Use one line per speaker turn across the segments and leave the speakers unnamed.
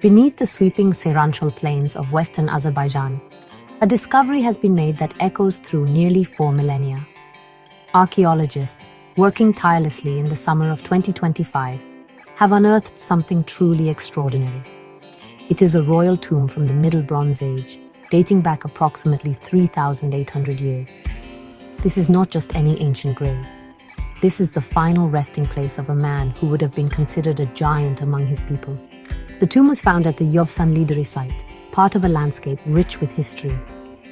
Beneath the sweeping Seyranchal plains of western Azerbaijan, a discovery has been made that echoes through nearly 4 millennia. Archaeologists, working tirelessly in the summer of 2025, have unearthed something truly extraordinary. It is a royal tomb from the Middle Bronze Age, dating back approximately 3,800 years. This is not just any ancient grave. This is the final resting place of a man who would have been considered a giant among his people. The tomb was found at the Yovsan Lideri site, part of a landscape rich with history.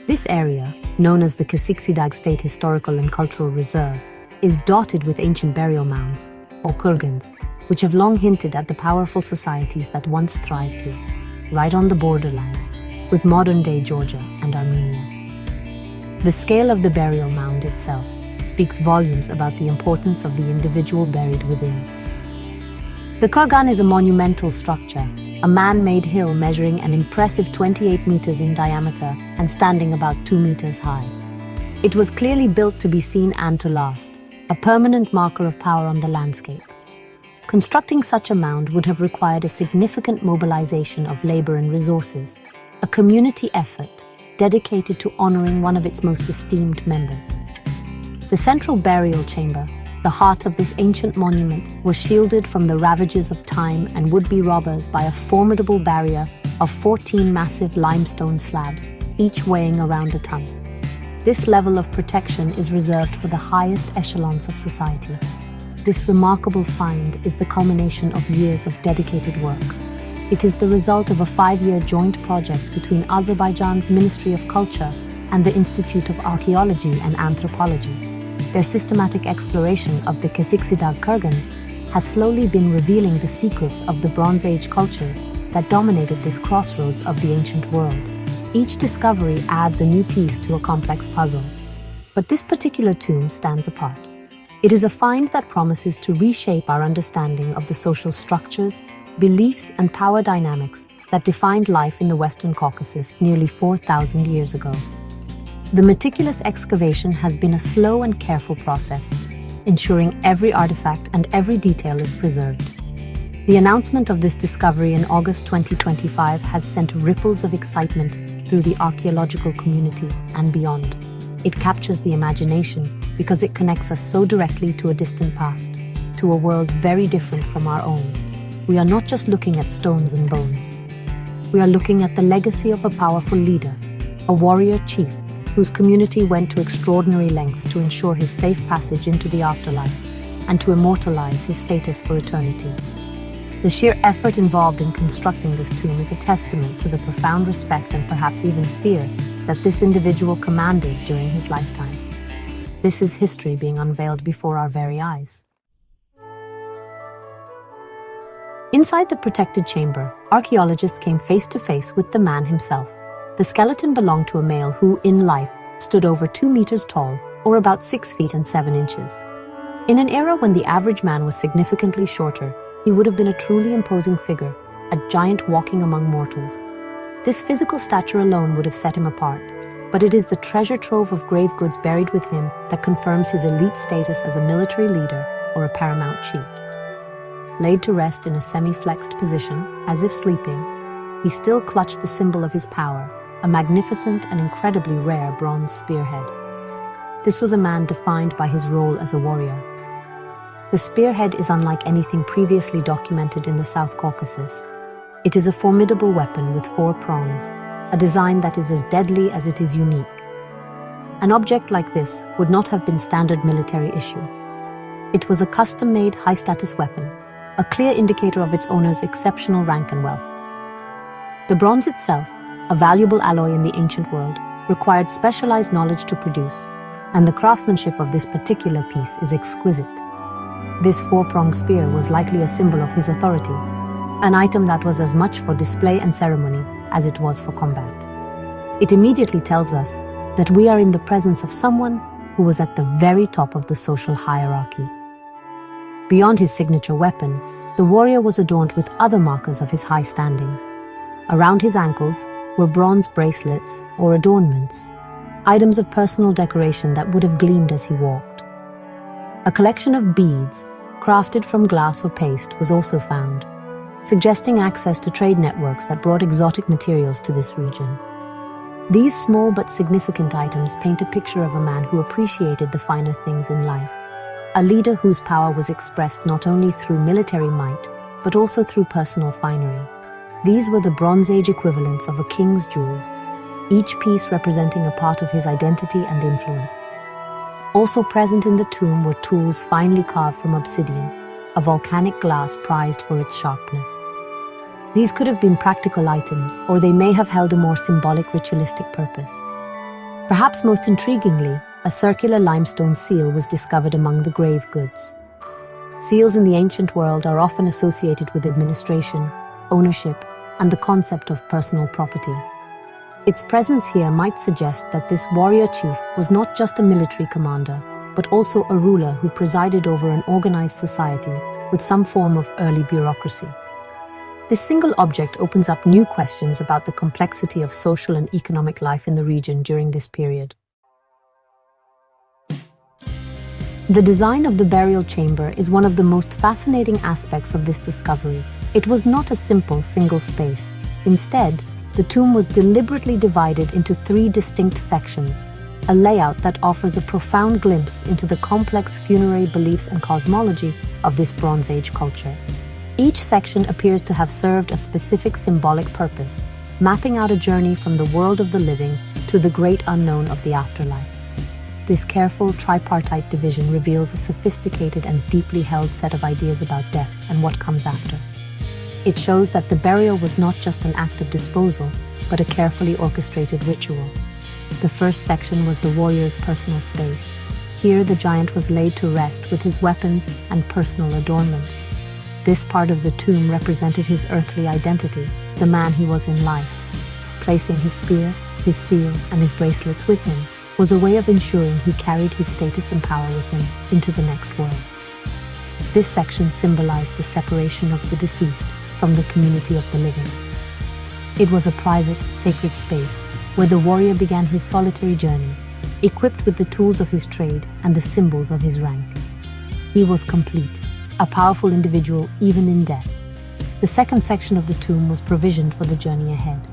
This area, known as the Caucasus State Historical and Cultural Reserve, is dotted with ancient burial mounds, or kurgans, which have long hinted at the powerful societies that once thrived here, right on the borderlands, with modern-day Georgia and Armenia. The scale of the burial mound itself speaks volumes about the importance of the individual buried within. The kurgan is a monumental structure, a man-made hill measuring an impressive 28 meters in diameter and standing about 2 meters high. It was clearly built to be seen and to last, a permanent marker of power on the landscape. Constructing such a mound would have required a significant mobilization of labor and resources, a community effort dedicated to honoring one of its most esteemed members. The central burial chamber, the heart of this ancient monument, was shielded from the ravages of time and would-be robbers by a formidable barrier of 14 massive limestone slabs, each weighing around a ton. This level of protection is reserved for the highest echelons of society. This remarkable find is the culmination of years of dedicated work. It is the result of a 5-year joint project between Azerbaijan's Ministry of Culture and the Institute of Archaeology and Anthropology. Their systematic exploration of the Caucasus kurgans has slowly been revealing the secrets of the Bronze Age cultures that dominated this crossroads of the ancient world. Each discovery adds a new piece to a complex puzzle. But this particular tomb stands apart. It is a find that promises to reshape our understanding of the social structures, beliefs, and power dynamics that defined life in the Western Caucasus nearly 4,000 years ago. The meticulous excavation has been a slow and careful process, ensuring every artifact and every detail is preserved. The announcement of this discovery in August 2025 has sent ripples of excitement through the archaeological community and beyond. It captures the imagination because it connects us so directly to a distant past, to a world very different from our own. We are not just looking at stones and bones. We are looking at the legacy of a powerful leader, a warrior chief, whose community went to extraordinary lengths to ensure his safe passage into the afterlife and to immortalize his status for eternity. The sheer effort involved in constructing this tomb is a testament to the profound respect and perhaps even fear that this individual commanded during his lifetime. This is history being unveiled before our very eyes. Inside the protected chamber, archaeologists came face to face with the man himself. The skeleton belonged to a male who, in life, stood over 2 meters tall, or about 6 feet and 7 inches. In an era when the average man was significantly shorter, he would have been a truly imposing figure, a giant walking among mortals. This physical stature alone would have set him apart, but it is the treasure trove of grave goods buried with him that confirms his elite status as a military leader or a paramount chief. Laid to rest in a semi-flexed position, as if sleeping, he still clutched the symbol of his power, a magnificent and incredibly rare bronze spearhead. This was a man defined by his role as a warrior. The spearhead is unlike anything previously documented in the South Caucasus. It is a formidable weapon with 4 prongs, a design that is as deadly as it is unique. An object like this would not have been standard military issue. It was a custom-made, high-status weapon, a clear indicator of its owner's exceptional rank and wealth. The bronze itself, a valuable alloy in the ancient world, required specialized knowledge to produce, and the craftsmanship of this particular piece is exquisite. This 4-pronged spear was likely a symbol of his authority, an item that was as much for display and ceremony as it was for combat. It immediately tells us that we are in the presence of someone who was at the very top of the social hierarchy. Beyond his signature weapon, the warrior was adorned with other markers of his high standing. Around his ankles were bronze bracelets or adornments, items of personal decoration that would have gleamed as he walked. A collection of beads, crafted from glass or paste, was also found, suggesting access to trade networks that brought exotic materials to this region. These small but significant items paint a picture of a man who appreciated the finer things in life, a leader whose power was expressed not only through military might, but also through personal finery. These were the Bronze Age equivalents of a king's jewels, each piece representing a part of his identity and influence. Also present in the tomb were tools finely carved from obsidian, a volcanic glass prized for its sharpness. These could have been practical items, or they may have held a more symbolic ritualistic purpose. Perhaps most intriguingly, a circular limestone seal was discovered among the grave goods. Seals in the ancient world are often associated with administration, ownership, and the concept of personal property. Its presence here might suggest that this warrior chief was not just a military commander, but also a ruler who presided over an organized society with some form of early bureaucracy. This single object opens up new questions about the complexity of social and economic life in the region during this period. The design of the burial chamber is one of the most fascinating aspects of this discovery. It was not a simple single space. Instead, the tomb was deliberately divided into 3 distinct sections, a layout that offers a profound glimpse into the complex funerary beliefs and cosmology of this Bronze Age culture. Each section appears to have served a specific symbolic purpose, mapping out a journey from the world of the living to the great unknown of the afterlife. This careful tripartite division reveals a sophisticated and deeply held set of ideas about death and what comes after. It shows that the burial was not just an act of disposal, but a carefully orchestrated ritual. The first section was the warrior's personal space. Here, the giant was laid to rest with his weapons and personal adornments. This part of the tomb represented his earthly identity, the man he was in life. Placing his spear, his seal, and his bracelets with him was a way of ensuring he carried his status and power with him into the next world. This section symbolized the separation of the deceased from the community of the living. It was a private, sacred space where the warrior began his solitary journey, equipped with the tools of his trade and the symbols of his rank. He was complete, a powerful individual even in death. The second section of the tomb was provisioned for the journey ahead.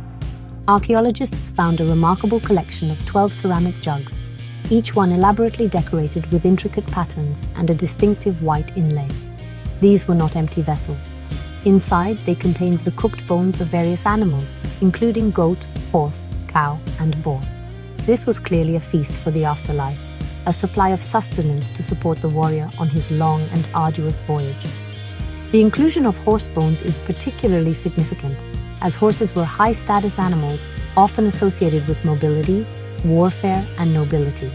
Archaeologists found a remarkable collection of 12 ceramic jugs, each one elaborately decorated with intricate patterns and a distinctive white inlay. These were not empty vessels. Inside, they contained the cooked bones of various animals, including goat, horse, cow, and boar. This was clearly a feast for the afterlife, a supply of sustenance to support the warrior on his long and arduous voyage. The inclusion of horse bones is particularly significant, as horses were high-status animals often associated with mobility, warfare, and nobility.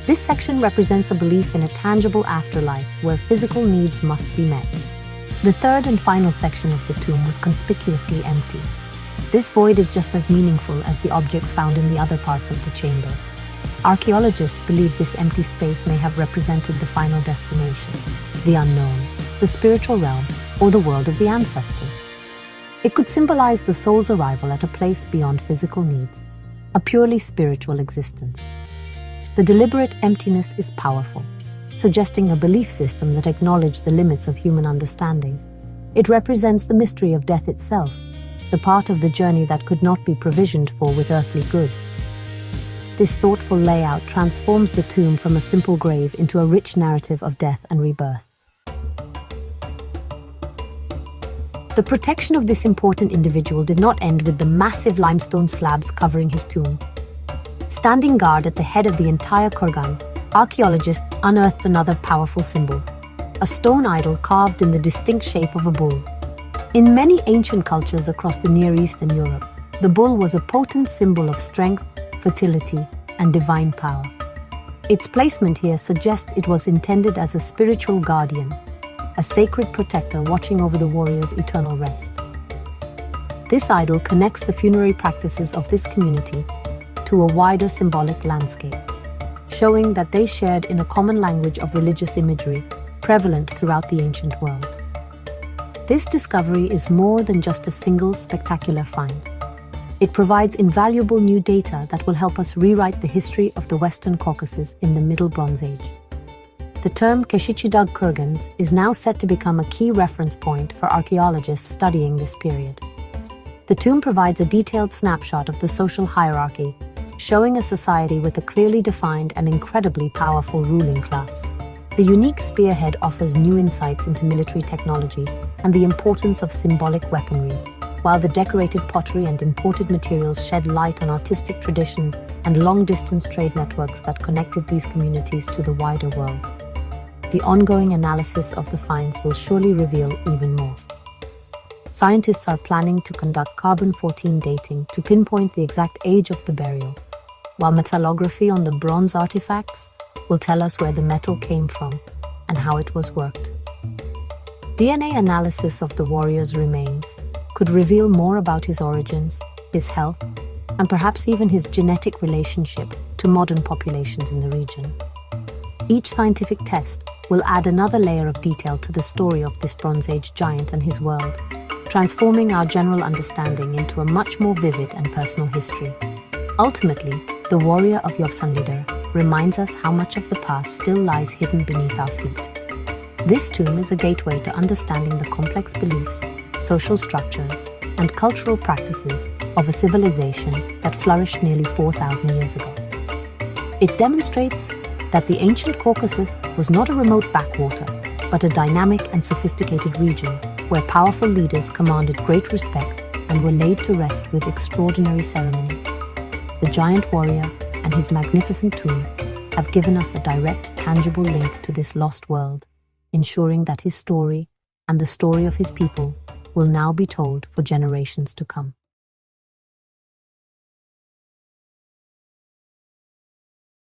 This section represents a belief in a tangible afterlife where physical needs must be met. The third and final section of the tomb was conspicuously empty. This void is just as meaningful as the objects found in the other parts of the chamber. Archaeologists believe this empty space may have represented the final destination, the unknown, the spiritual realm, or the world of the ancestors. It could symbolize the soul's arrival at a place beyond physical needs, a purely spiritual existence. The deliberate emptiness is powerful, suggesting a belief system that acknowledged the limits of human understanding. It represents the mystery of death itself, the part of the journey that could not be provisioned for with earthly goods. This thoughtful layout transforms the tomb from a simple grave into a rich narrative of death and rebirth. The protection of this important individual did not end with the massive limestone slabs covering his tomb. Standing guard at the head of the entire kurgan, archaeologists unearthed another powerful symbol, a stone idol carved in the distinct shape of a bull. In many ancient cultures across the Near East and Europe, the bull was a potent symbol of strength, fertility, and divine power. Its placement here suggests it was intended as a spiritual guardian, a sacred protector watching over the warrior's eternal rest. This idol connects the funerary practices of this community to a wider symbolic landscape, showing that they shared in a common language of religious imagery prevalent throughout the ancient world. This discovery is more than just a single spectacular find. It provides invaluable new data that will help us rewrite the history of the Western Caucasus in the Middle Bronze Age. The term Keshichidug Kurgans is now set to become a key reference point for archaeologists studying this period. The tomb provides a detailed snapshot of the social hierarchy, showing a society with a clearly defined and incredibly powerful ruling class. The unique spearhead offers new insights into military technology and the importance of symbolic weaponry, while the decorated pottery and imported materials shed light on artistic traditions and long-distance trade networks that connected these communities to the wider world. The ongoing analysis of the finds will surely reveal even more. Scientists are planning to conduct carbon-14 dating to pinpoint the exact age of the burial, while metallography on the bronze artifacts will tell us where the metal came from and how it was worked. DNA analysis of the warrior's remains could reveal more about his origins, his health, and perhaps even his genetic relationship to modern populations in the region. Each scientific test will add another layer of detail to the story of this Bronze Age giant and his world, transforming our general understanding into a much more vivid and personal history. Ultimately, the warrior of Yovsunlider reminds us how much of the past still lies hidden beneath our feet. This tomb is a gateway to understanding the complex beliefs, social structures, and cultural practices of a civilization that flourished nearly 4,000 years ago. It demonstrates that the ancient Caucasus was not a remote backwater, but a dynamic and sophisticated region where powerful leaders commanded great respect and were laid to rest with extraordinary ceremony. The giant warrior and his magnificent tomb have given us a direct, tangible link to this lost world, ensuring that his story and the story of his people will now be told for generations to come.